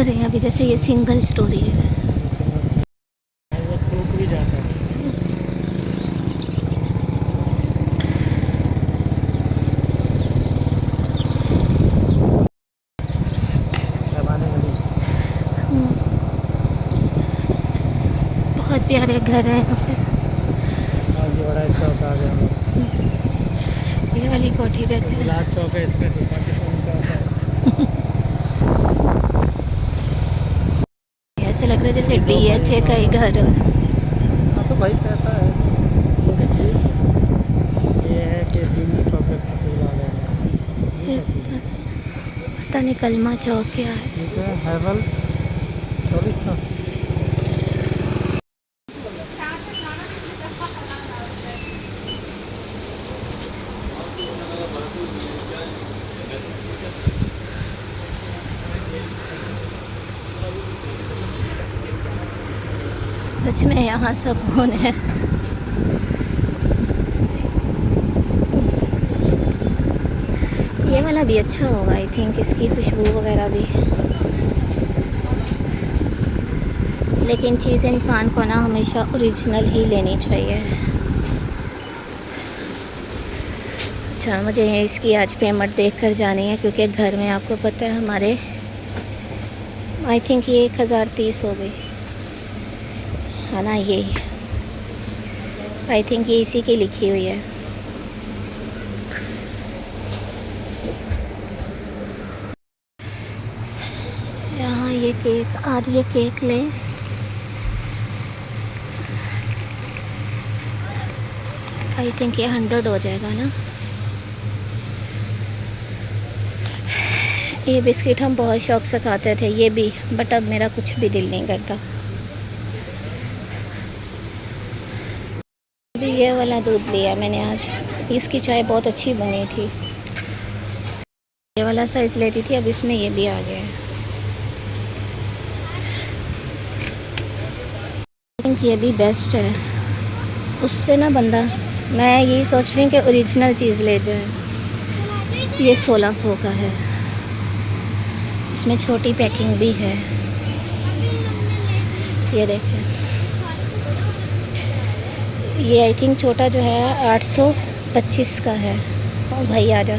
घर है अभी, जैसे ये सिंगल स्टोरी है। वो टूट भी जाता है। दबाने वाली। हम्म, बहुत प्यारे घर है यहाँ पे। और ये बड़ा चौक आ गया हम लोग। ये वाली कोठी तो रहते हैं। गुलाब चौक है, इसमें तो पाकिस्तान चौक है। ऐसे लग रहा है जैसे ये दो DHA का ही घर है। हाँ तो भाई कैसा है। ये है कि दिल्ली पब्लिक स्कूल आ गया है। ये ये क्या चीज़ है? पता नहीं कलमा चौक क्या है। ये क्या है? हैवल चौलिस्ता। सच में यहाँ सुकून है। ये वाला भी अच्छा होगा आई थिंक, इसकी खुशबू वगैरह भी। लेकिन चीज़ इंसान को ना हमेशा ओरिजिनल ही लेनी चाहिए। अच्छा, मुझे इसकी आज पेमेंट देख कर जानी है, क्योंकि घर में आपको पता है हमारे आई थिंक ये 1030 हो गई है ना। ये आई थिंक ये इसी की लिखी हुई है। यहाँ ये केक, आज ये केक लें। आई थिंक ये 100 हो जाएगा ना। ये बिस्किट हम बहुत शौक से खाते थे, ये भी, बट अब मेरा कुछ भी दिल नहीं करता। अभी ये वाला दूध लिया मैंने आज, इसकी चाय बहुत अच्छी बनी थी। ये वाला साइज़ लेती थी, अब इसमें ये भी आ गया है। आई थिंक ये भी बेस्ट है उससे ना बंदा। मैं यही सोच रही हूँ कि ओरिजिनल चीज़ ले जाए। ये 1600 का है, इसमें छोटी पैकिंग भी है। ये देखें, ये आई थिंक छोटा जो है 825 का है। ओ भाई आ जा।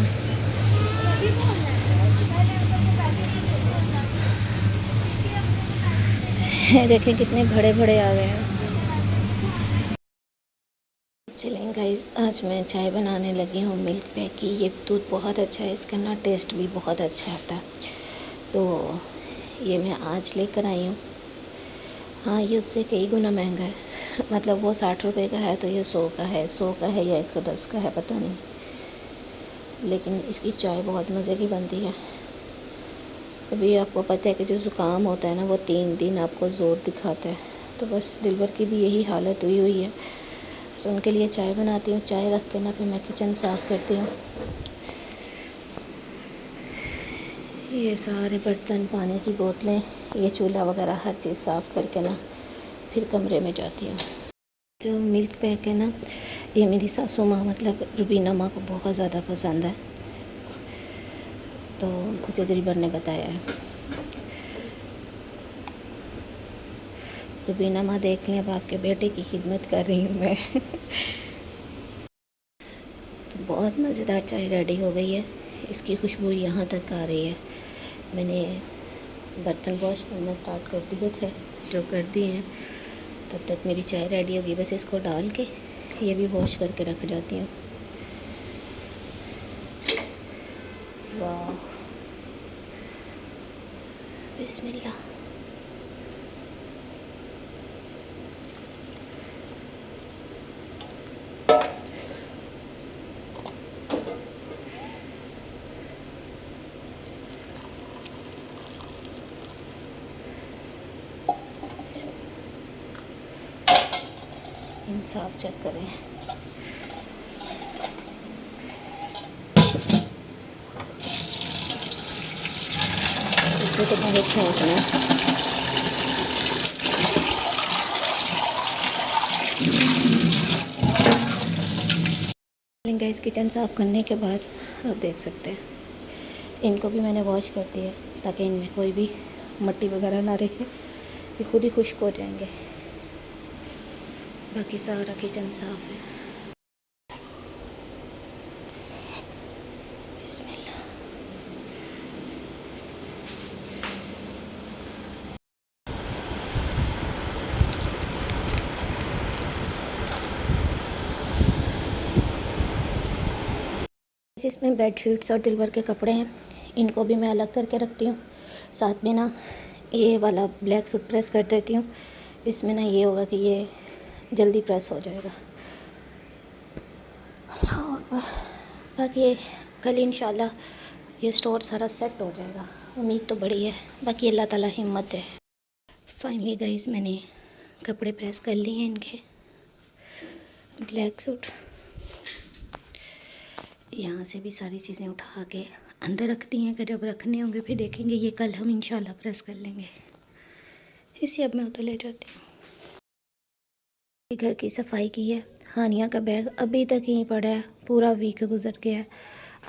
देखें कितने बड़े बड़े आ गए हैं। चलें गाइस, आज मैं चाय बनाने लगी हूँ मिल्क पैक की। ये दूध बहुत अच्छा है, इसका ना टेस्ट भी बहुत अच्छा आता है। तो ये मैं आज लेकर आई हूँ। हाँ, ये उससे कई गुना महंगा है। मतलब वो 60 रुपये का है, तो ये 100 का है। 100 का है या 110 का है पता नहीं, लेकिन इसकी चाय बहुत मज़े की बनती है। अभी आपको पता है कि जो ज़ुकाम होता है ना, वो 3 दिन आपको ज़ोर दिखाता है। तो बस दिलबर की भी यही हालत हुई हुई है। तो उनके लिए चाय बनाती हूँ। चाय रख के ना फिर मैं किचन साफ़ करती हूँ। ये सारे बर्तन, पानी की बोतलें, ये चूल्हा वगैरह हर चीज़ साफ़ करके ना फिर कमरे में जाती हूँ। जो मिल्क पैक है ना, ये मेरी सासू माँ मतलब रुबीना माँ को बहुत ज़्यादा पसंद है, तो मुझे दिलबर ने बताया है। रुबीना माँ देख लें, अब आपके बेटे की खिदमत कर रही हूँ मैं। तो बहुत मज़ेदार चाय रेडी हो गई है। इसकी खुशबू यहाँ तक आ रही है। मैंने बर्तन वॉश करना स्टार्ट कर दिए थे, जो कर दिए हैं। तब तक मेरी चाय रेडी होगी। बस इसको डाल के ये भी वॉश करके रख जाती हूँ। वाह, बिस्मिल्लाह। इंसाफ चेक करें। इसे तो बहुत फेंकना है। गाइस, किचन साफ़ करने के बाद आप देख सकते हैं, इनको भी मैंने वॉश कर दिया ताकि इनमें कोई भी मट्टी वगैरह ना रहे, ये खुद ही खुश्क हो जाएंगे। बाकी सारा किचन साफ़ है। बिस्मिल्लाह। इसमें बेडशीट्स और दिलबर के कपड़े हैं, इनको भी मैं अलग करके रखती हूँ। साथ में ना ये वाला ब्लैक सूट प्रेस कर देती हूँ। इसमें ना ये होगा कि ये जल्दी प्रेस हो जाएगा। अल्लाह अकबर। बाकी कल इंशाल्लाह ये स्टोर सारा सेट हो जाएगा, उम्मीद तो बड़ी है। बाकी अल्लाह ताला हिम्मत है। फाइनली गाइस मैंने कपड़े प्रेस कर लिए हैं इनके। ब्लैक सूट यहाँ से भी सारी चीज़ें उठा के अंदर रखती हैं कि जब रखने होंगे फिर देखेंगे। ये कल हम इंशाल्लाह प्रेस कर लेंगे। इसी अब मैं उधर ले जाती हूँ। घर की सफाई की है। हानिया का बैग अभी तक यहीं पड़ा है, पूरा वीक गुजर गया है।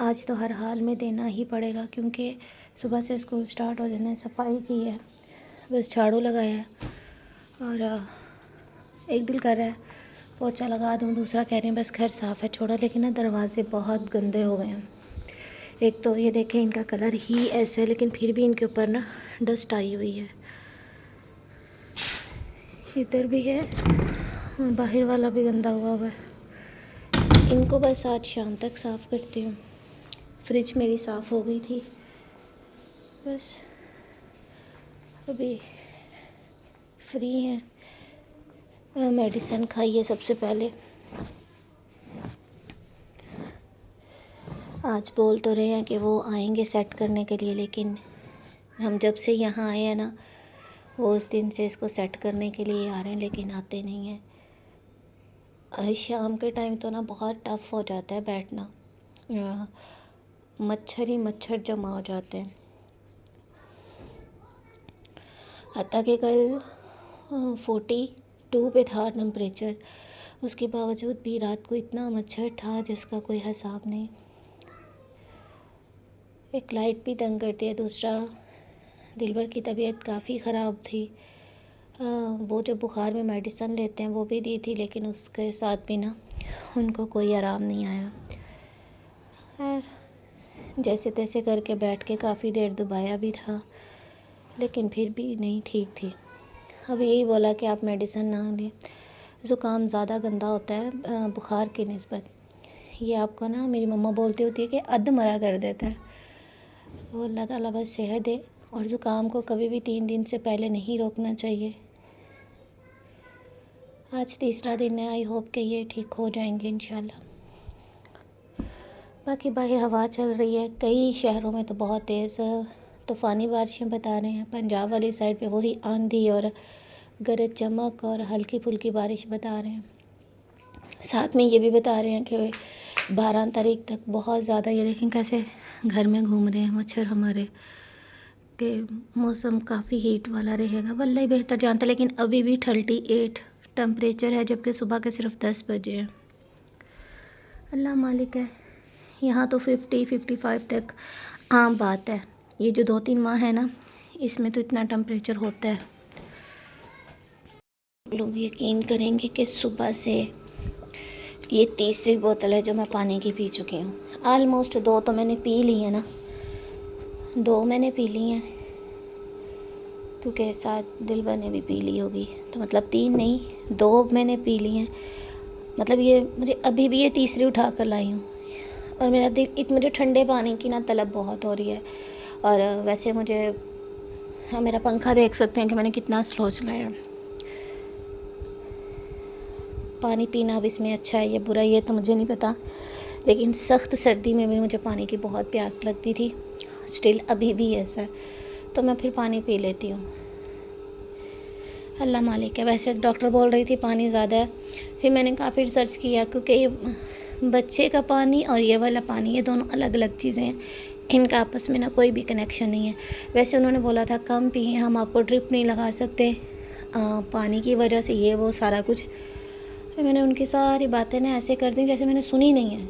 आज तो हर हाल में देना ही पड़ेगा क्योंकि सुबह से स्कूल स्टार्ट हो जाना है। सफाई की है, बस झाड़ू लगाया है और एक दिल कर रहा है पोछा लगा दूँ, दूसरा कह रहे हैं बस घर साफ़ है छोड़ा। लेकिन ना दरवाजे बहुत गंदे हो गए हैं। एक तो ये देखें इनका कलर ही ऐसे है, लेकिन फिर भी इनके ऊपर ना डस्ट आई हुई है। इधर भी है, बाहर वाला भी गंदा हुआ है। इनको बस आज शाम तक साफ़ करती हूँ। फ्रिज मेरी साफ़ हो गई थी, बस अभी फ्री हैं। मेडिसिन खाइए सबसे पहले। आज बोल तो रहे हैं कि वो आएंगे सेट करने के लिए, लेकिन हम जब से यहाँ आए हैं ना वो उस दिन से इसको सेट करने के लिए आ रहे हैं, लेकिन आते नहीं हैं। शाम के टाइम तो ना बहुत टफ़ हो जाता है बैठना, मच्छर ही मच्छर जमा हो जाते हैं। हत्ता कि कल 42 पे था टेम्परेचर, उसके बावजूद भी रात को इतना मच्छर था जिसका कोई हिसाब नहीं। एक लाइट भी तंग करती है, दूसरा दिलबर की तबीयत काफ़ी ख़राब थी। वो जो बुखार में मेडिसिन लेते हैं वो भी दी थी, लेकिन उसके साथ भी ना उनको कोई आराम नहीं आया। जैसे तैसे करके बैठ के काफ़ी देर दबाया भी था, लेकिन फिर भी नहीं ठीक थी। अब यही बोला कि आप मेडिसिन ना लें, ज़ुकाम ज़्यादा गंदा होता है बुखार की निस्बत। ये आपको ना मेरी मम्मा बोलती होती है कि अधमरा कर देता है। तो अल्लाह ताला बस सेहत दे, और ज़ुकाम को कभी भी 3 दिन से पहले नहीं रोकना चाहिए। आज तीसरा दिन है, आई होप कि ये ठीक हो जाएंगे इंशाल्लाह। बाकी बाहर हवा चल रही है, कई शहरों में तो बहुत तेज़ तूफ़ानी बारिशें बता रहे हैं। पंजाब वाली साइड पे वही आंधी और गरज चमक और हल्की फुल्की बारिश बता रहे हैं। साथ में ये भी बता रहे हैं कि 12 तारीख तक बहुत ज़्यादा, ये देखें कैसे घर में घूम रहे हैं मच्छर हमारे, कि मौसम काफ़ी हीट वाला रहेगा। वल्लाही बेहतर जानता, लेकिन अभी भी 38 टेम्परेचर है, जबकि सुबह के सिर्फ 10 बजे हैं। अल्लाह मालिक है। यहाँ तो 50-55 तक आम बात है। ये जो 2-3 माह है ना, इसमें तो इतना टेम्परेचर होता है। लोग यकीन करेंगे कि सुबह से ये तीसरी बोतल है जो मैं पानी की पी चुकी हूँ। आलमोस्ट 2 तो मैंने पी ली है ना, 2 मैंने पी ली हैं, क्योंकि साथ दिलबर ने भी पी ली होगी, तो मतलब 3 नहीं 2 मैंने पी ली हैं। मतलब ये मुझे अभी भी ये तीसरी उठा कर लाई हूँ। और मेरा दिल मुझे ठंडे पानी की ना तलब बहुत हो रही है। और वैसे मुझे, हाँ, मेरा पंखा देख सकते हैं कि मैंने कितना स्लो चलाया। पानी पीना अब इसमें अच्छा है या बुरा ये तो मुझे नहीं पता, लेकिन सख्त सर्दी में भी मुझे पानी की बहुत प्यास लगती थी। स्टिल अभी भी ऐसा है, तो मैं फिर पानी पी लेती हूँ। अल्लाह मालिक है। वैसे एक डॉक्टर बोल रही थी पानी ज़्यादा है, फिर मैंने काफ़ी रिसर्च किया, क्योंकि ये बच्चे का पानी और ये वाला पानी, ये दोनों अलग अलग चीज़ें हैं, इनका आपस में ना कोई भी कनेक्शन नहीं है। वैसे उन्होंने बोला था कम पिए, हम आपको ड्रिप नहीं लगा सकते पानी की वजह से, ये वो सारा कुछ। फिर मैंने उनकी सारी बातें ना ऐसे कर दी जैसे मैंने सुनी नहीं है।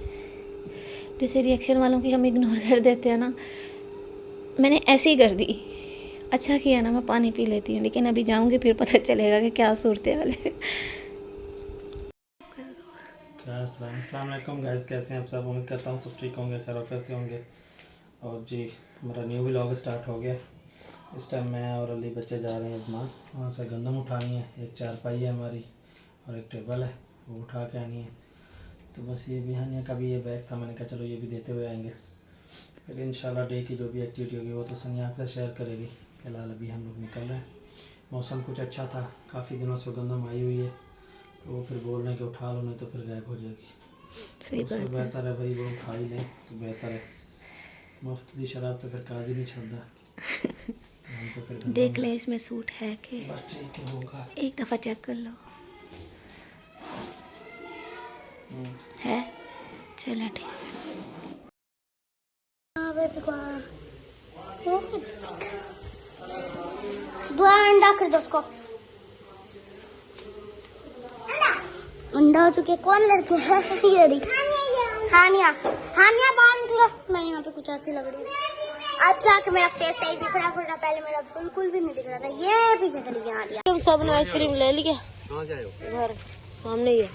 जैसे रिएक्शन वालों की हम इग्नोर कर देते हैं ना, मैंने ऐसे ही कर दी। अच्छा किया ना, मैं पानी पी लेती हूँ, लेकिन अभी जाऊँगी फिर पता चलेगा कि क्या सूरत हाल है। अस्सलाम वालेकुम गाइस, कैसे हैं आप सब? उम्मीद करता हूँ सब ठीक होंगे, खैर से होंगे। और जी मेरा न्यू व्लॉग स्टार्ट हो गया। इस टाइम मैं और अली बच्चे जा रहे हैं अजमान, वहाँ से गंदम उठानी है। एक चारपाई है हमारी और एक टेबल है, वो उठा के आनी है। तो बस ये भी हानिया का भी ये बैग था, मैंने कहा चलो ये भी देते हुए आएंगे। फिर इंशाल्लाह डे की जो भी एक्टिविटी होगी वो तो सनिया आपसे शेयर करेगी। फ़िलहाल अभी हम लोग निकल रहे हैं। मौसम कुछ अच्छा था, काफ़ी दिनों से गंदम आई हुई है, तो वो फिर बोल रहे हैं कि उठा लो, नहीं तो फिर गायब हो जाएगी। सही उससे बात है। बेहतर है भाई वो उठा ही लें तो बेहतर है। मुफ्त की शराब तो फिर काजी नहीं छोड़ता। तो हम तो फिर देख ले इसमें सूट है कि बस ठीक है होगा। एक दफ़ा चेक कर लो। है, चलो ठीक है। दो अंडा कर दो उसको। अंडा हो चुके। कौन लड़के हैं? ये देख हानिया। हानिया बाहर निकलो। मैं यहाँ पे कुछ ऐसी लग रही हूँ। अब जाके मेरा फेस सही दिख रहा है, पहले मेरा बिल्कुल भी नहीं दिख रहा था। ये पीछे चली गई हानिया। तुम सब ने आइसक्रीम ले लिया? कहाँ जाए हो? घर सामने ही है,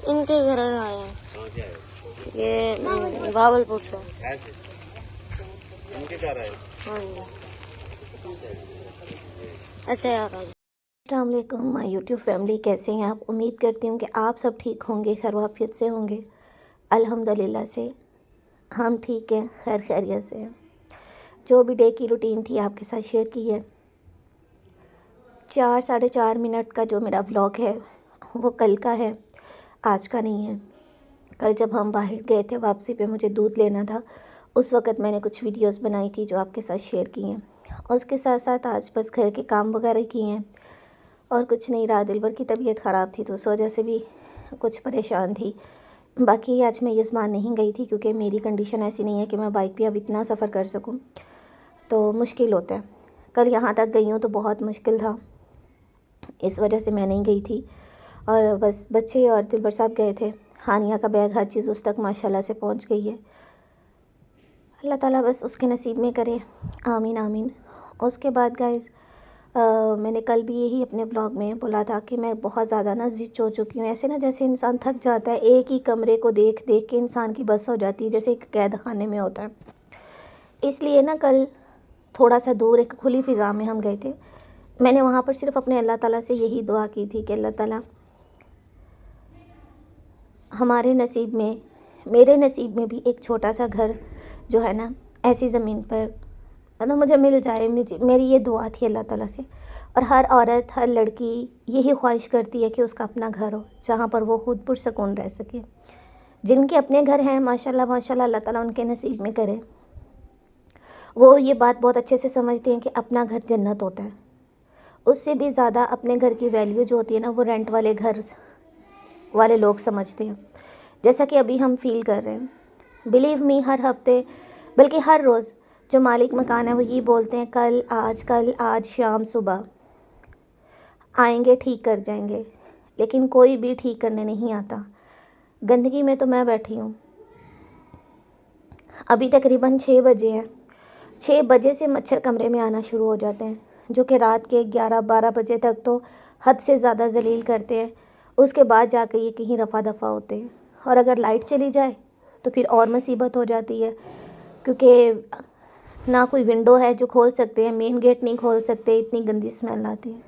इनके घर आए हैं। कहाँ जाए हो? ये भावलपुर से। ऐसे इनके घर आए? हाँ जी। अच्छा यार, अस्सलाम वालेकुम माय यूट्यूब फैमिली, कैसे हैं आप? उम्मीद करती हूँ कि आप सब ठीक होंगे, खैरियत से होंगे। अल्हम्दुलिल्लाह से हम ठीक हैं, खैर खैरियत से हैं। जो भी डे की रूटीन थी आपके साथ शेयर की है। 4 साढ़े 4 मिनट का जो मेरा व्लॉग है वो कल का है, आज का नहीं है। कल जब हम बाहर गए थे, वापसी पे मुझे दूध लेना था, उस वक़्त मैंने कुछ वीडियोस बनाई थी जो आपके साथ शेयर की हैं। और उसके साथ साथ आज बस घर के काम वगैरह किए हैं और कुछ नहीं रहा। दिलबर की तबीयत ख़राब थी तो उस वजह से भी कुछ परेशान थी। बाकी आज मैं यज़मान नहीं गई थी क्योंकि मेरी कंडीशन ऐसी नहीं है कि मैं बाइक पे अब इतना सफ़र कर सकूं, तो मुश्किल होता है। कल यहाँ तक गई हूँ तो बहुत मुश्किल था, इस वजह से मैं नहीं गई थी। और बस बच्चे और दिलबर साहब गए थे। हानिया का बैग हर चीज़ उस तक माशाल्लाह से पहुँच गई है। अल्लाह ताला बस उसके नसीब में करे, आमीन आमीन। उसके बाद गाइज़ मैंने कल भी यही अपने ब्लॉग में बोला था कि मैं बहुत ज़्यादा ना ज़िद हो चुकी हूँ। ऐसे ना जैसे इंसान थक जाता है, एक ही कमरे को देख देख के इंसान की बस हो जाती है, जैसे एक कैद खाने में होता है। इसलिए ना कल थोड़ा सा दूर एक खुली फ़िज़ा में हम गए थे। मैंने वहाँ पर सिर्फ अपने अल्लाह ताला से यही दुआ की थी कि अल्लाह ताला हमारे नसीब में, मेरे नसीब में भी एक छोटा सा घर जो है ना ऐसी ज़मीन पर मतलब मुझे मिल जाए। मेरी ये दुआ थी अल्लाह ताला से। और हर औरत, हर लड़की यही ख्वाहिश करती है कि उसका अपना घर हो जहाँ पर वो खुद पुरसकून रह सके। जिनके अपने घर हैं माशाल्लाह माशाल्लाह, अल्लाह ताला उनके नसीब में करे। वो ये बात बहुत अच्छे से समझते हैं कि अपना घर जन्नत होता है। उससे भी ज़्यादा अपने घर की वैल्यू जो होती है ना, वो रेंट वाले घर वाले लोग समझते हैं, जैसा कि अभी हम फील कर रहे हैं। बिलीव मी, हर हफ्ते बल्कि हर रोज़ जो मालिक मकान है वो ये बोलते हैं कल आज शाम सुबह आएंगे, ठीक कर जाएंगे, लेकिन कोई भी ठीक करने नहीं आता। गंदगी में तो मैं बैठी हूँ। अभी तकरीबन 6 बजे हैं। 6 बजे से मच्छर कमरे में आना शुरू हो जाते हैं, जो कि रात के 11-12 बजे तक तो हद से ज़्यादा जलील करते हैं। उसके बाद जाकर ये कहीं रफ़ा दफ़ा होते हैं। और अगर लाइट चली जाए तो फिर और मुसीबत हो जाती है, क्योंकि ना कोई विंडो है जो खोल सकते हैं, मेन गेट नहीं खोल सकते, इतनी गंदी स्मेल आती है।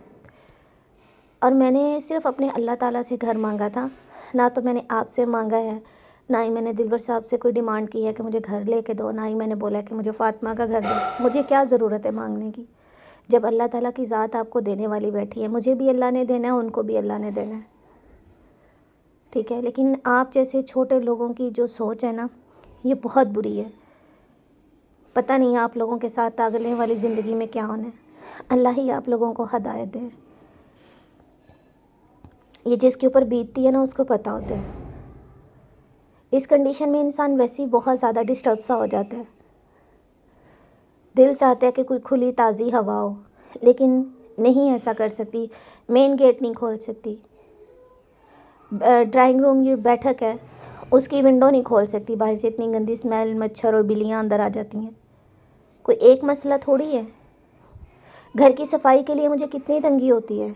और मैंने सिर्फ अपने अल्लाह ताला से घर मांगा था, ना तो मैंने आपसे मांगा है, ना ही मैंने दिलबर साहब से कोई डिमांड की है कि मुझे घर लेके दो, ना ही मैंने बोला कि मुझे फ़ातिमा का घर दो। मुझे क्या ज़रूरत है मांगने की, जब अल्लाह ताला की ज़ात आपको देने वाली बैठी है। मुझे भी अल्लाह ने देना है, उनको भी अल्लाह ने देना है, ठीक है। लेकिन आप जैसे छोटे लोगों की जो सोच है ना, ये बहुत बुरी है। पता नहीं आप लोगों के साथ आगले वाली ज़िंदगी में क्या होना है। अल्लाह ही आप लोगों को हदायत दे। ये जिसके ऊपर बीतती है ना उसको पता होता है। इस कंडीशन में इंसान वैसे ही बहुत ज़्यादा डिस्टर्ब सा हो जाता है। दिल चाहता है कि कोई खुली ताज़ी हवा हो, लेकिन नहीं ऐसा कर सकती। मेन गेट नहीं खोल सकती। ड्राइंग रूम ये बैठक है, उसकी विंडो नहीं खोल सकती, बाहर से इतनी गंदी स्मेल, मच्छर और बिल्लियाँ अंदर आ जाती हैं। कोई एक मसला थोड़ी है। घर की सफाई के लिए मुझे कितनी तंगी होती है।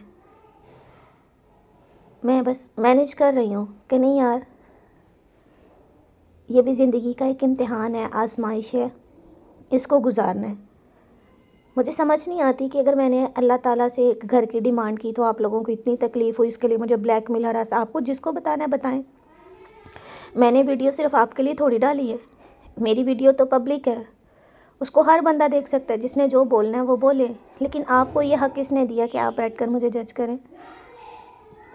मैं बस मैनेज कर रही हूँ कि नहीं यार, ये भी ज़िंदगी का एक इम्तिहान है, आजमाइश है, इसको गुजारना है। मुझे समझ नहीं आती कि अगर मैंने अल्लाह ताला से एक घर की डिमांड की तो आप लोगों को इतनी तकलीफ़ हुई, इसके लिए मुझे ब्लैकमेल हरास। आपको जिसको बताना है बताएं। मैंने वीडियो सिर्फ आपके लिए थोड़ी डाली है, मेरी वीडियो तो पब्लिक है, उसको हर बंदा देख सकता है। जिसने जो बोलना है वो बोले, लेकिन आपको ये हक़ किसने दिया कि आप बैठकर मुझे जज करें?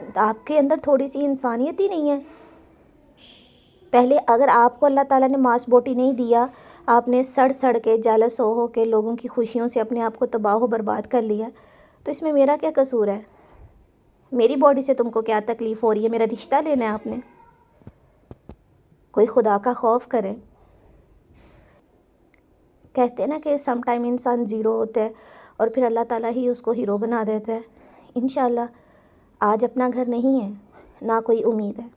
तो आपके अंदर थोड़ी सी इंसानियत ही नहीं है। पहले अगर आपको अल्लाह ताला ने मांस बोटी नहीं दिया, आपने सड़ सड़ के जेलस हो के लोगों की खुशियों से अपने आप को तबाह बर्बाद कर लिया, तो इसमें मेरा क्या कसूर है? मेरी बॉडी से तुमको क्या तकलीफ़ हो रही है? मेरा रिश्ता लेना है आपने? कोई खुदा का खौफ करें। कहते हैं ना कि सम टाइम इंसान ज़ीरो होता है और फिर अल्लाह ताला ही उसको हीरो बना देता है। इंशाल्लाह आज अपना घर नहीं है, ना कोई उम्मीद है,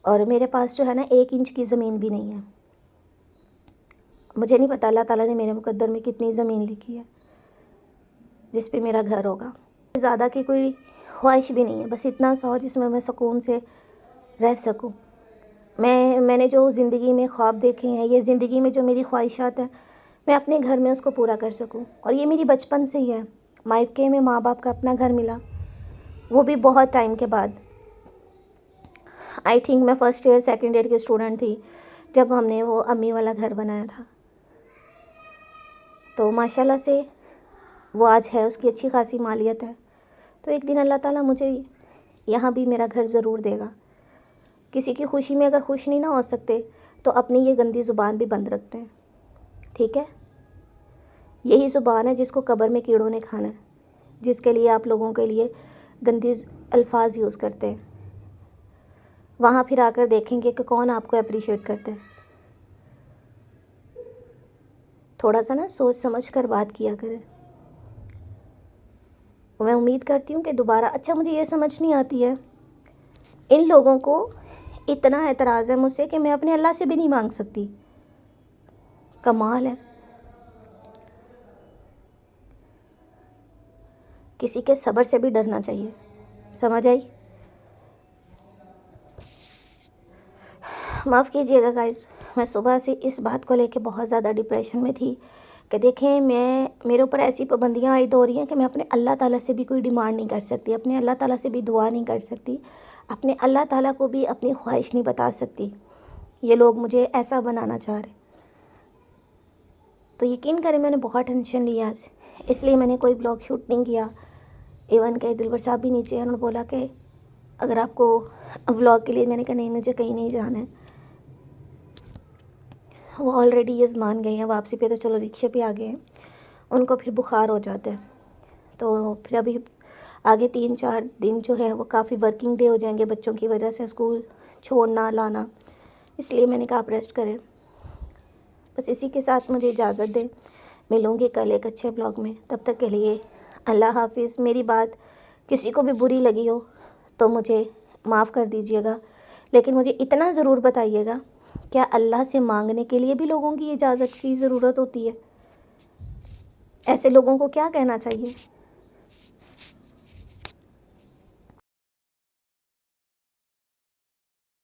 और मेरे पास जो है ना 1 इंच की ज़मीन भी नहीं है। मुझे नहीं पता अल्लाह ताला ने मेरे मुकद्दर में कितनी ज़मीन लिखी है जिस पे मेरा घर होगा। ज़्यादा की कोई ख्वाहिश भी नहीं है, बस इतना सा हो जिसमें मैं सुकून से रह सकूं। मैंने जो ज़िंदगी में ख्वाब देखे हैं, ये ज़िंदगी में जो मेरी ख्वाहिशात हैं, मैं अपने घर में उसको पूरा कर सकूं। और ये मेरी बचपन से ही है। मायके में माँ बाप का अपना घर मिला, वो भी बहुत टाइम के बाद। आई थिंक मैं फर्स्ट ईयर सेकेंड ईयर की स्टूडेंट थी जब हमने वो अम्मी वाला घर बनाया था। तो माशाल्लाह से वो आज है, उसकी अच्छी खासी मालियत है। तो एक दिन अल्लाह ताला मुझे यहाँ भी मेरा घर ज़रूर देगा। किसी की खुशी में अगर खुश नहीं ना हो सकते तो अपनी ये गंदी ज़ुबान भी बंद रखते हैं, ठीक है? यही ज़ुबान है जिसको कब्र में कीड़ों ने खाना है, जिसके लिए आप लोगों के लिए गंदी अल्फाज यूज़ करते हैं। वहाँ फिर आकर देखेंगे कि कौन आपको अप्रिशिएट करता है। थोड़ा सा ना सोच समझ कर बात किया करें। मैं उम्मीद करती हूँ कि दोबारा। अच्छा, मुझे ये समझ नहीं आती है, इन लोगों को इतना एतराज़ है मुझसे कि मैं अपने अल्लाह से भी नहीं मांग सकती। कमाल है। किसी के सब्र से भी डरना चाहिए, समझ आई? माफ़ कीजिएगा गाइस, मैं सुबह से इस बात को लेके बहुत ज़्यादा डिप्रेशन में थी कि देखें मेरे ऊपर ऐसी पाबंदियाँ आयद हो रही हैं कि मैं अपने अल्लाह ताला से भी कोई डिमांड नहीं कर सकती, अपने अल्लाह ताला से भी दुआ नहीं कर सकती, अपने अल्लाह ताला को भी अपनी ख्वाहिश नहीं बता सकती। ये लोग मुझे ऐसा बनाना चाह रहे। तो यकीन करें मैंने बहुत टेंशन लिया आज, इसलिए मैंने कोई ब्लॉग शूट नहीं किया। इवन के दिलबर साहब भी नीचे हैं, उन्होंने बोला कि अगर आपको व्लॉग के लिए, मैंने कहा नहीं, मुझे कहीं नहीं जाना है। वो ऑलरेडी ये मान गए हैं, वापसी पे तो चलो रिक्शे पे आ गए हैं, उनको फिर बुखार हो जाता है। तो फिर अभी आगे 3-4 दिन जो है वो काफ़ी वर्किंग डे हो जाएंगे बच्चों की वजह से, स्कूल छोड़ना लाना, इसलिए मैंने कहा आप रेस्ट करें। बस इसी के साथ मुझे इजाज़त दें, मिलूँगी कल एक अच्छे ब्लॉग में। तब तक के लिए अल्लाह हाफिज़। मेरी बात किसी को भी बुरी लगी हो तो मुझे माफ़ कर दीजिएगा, लेकिन मुझे इतना ज़रूर बताइएगा, क्या अल्लाह से मांगने के लिए भी लोगों की इजाज़त की ज़रूरत होती है? ऐसे लोगों को क्या कहना चाहिए?